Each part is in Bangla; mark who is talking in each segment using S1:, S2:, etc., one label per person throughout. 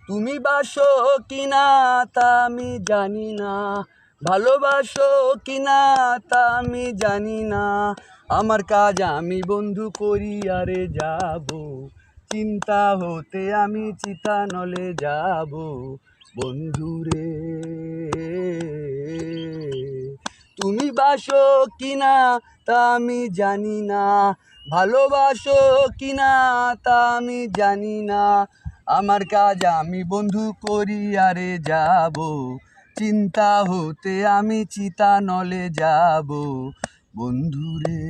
S1: তুমি বাসো কিনা তা আমি জানি না, ভালোবাসো কিনা তা আমি জানি না। আমার কাজ আমি বন্ধু করি আরে যাব, চিন্তা হতে আমি চিতানলে যাব। বন্ধুরে তুমি বাসো কিনা তা আমি জানি না, ভালোবাসো কিনা তা আমি জানি না। আমার কাজ আমি বন্ধু করি আরে যাব, চিন্তা হতে আমি চিতানলে যাব। বন্ধুরে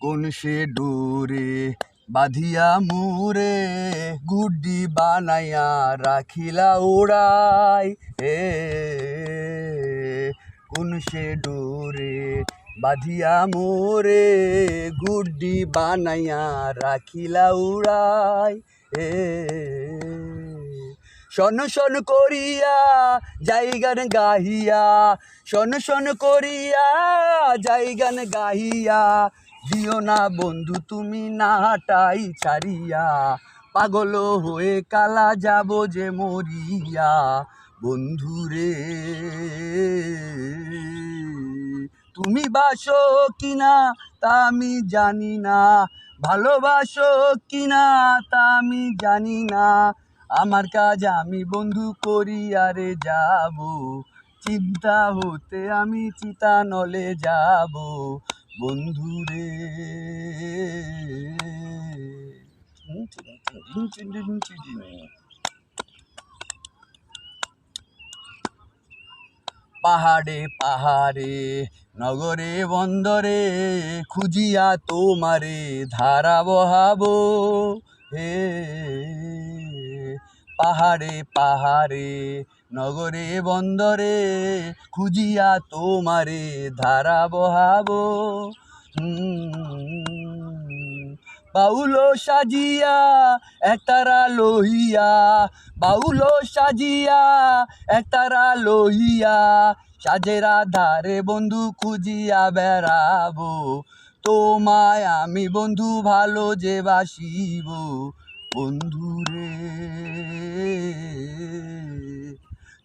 S1: কোন সে ডোরে বাঁধিয়া মুরে, গুড্ডি বানাইয়া রাখিলা ওড়াই। হে কোন সে ডোরে বাঁধিয়া মোরে, গুড্ডি বানাইয়া রাখিলা উড়াই। হে শন শন করিয়া যাই গান গাহিয়া, শন শন করিয়া যাই গান গাহিয়া। দিও না বন্ধু তুমি নাটাই ছাড়িয়া, পাগল হয়ে কালা যাব যে মরিয়া। বন্ধুরে তুমি বাসো কিনা তা আমি জানি না, ভালোবাসো কিনা তা আমি জানি না। আমার কাজ আমি বন্ধু করি আরে যাব, চিন্তা হতে আমি চিতানলে যাব। বন্ধুরে পাহাড়ে পাহাড়ে নগরে বন্দরে, খুঁজিয়া তোমারে ধারা বহাবো। হে পাহাড়ে পাহাড়ে নগরে বন্দরে, খুঁজিয়া তোমারে ধারা বহাবো। বাউলো সাজিয়া একতারা লহিয়া, বাউলো সাজিয়া একতারা লহিয়া, সাজেরা ধারে বন্ধু খুঁজিয়া বেড়াবো। তোমায় আমি বন্ধু ভালো যে বাসিব। বন্ধুরে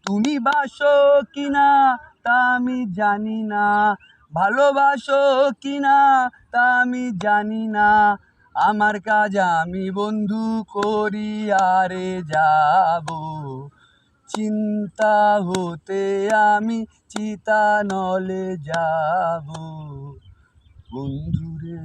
S1: তুমি বাসো কিনা তা আমি জানি না, ভালোবাসো কিনা তা আমি জানি না। আমার কাজ আমি বন্ধু করি আরে যাব, চিন্তা হতে আমি চিতানলে যাব। বন্ধুরে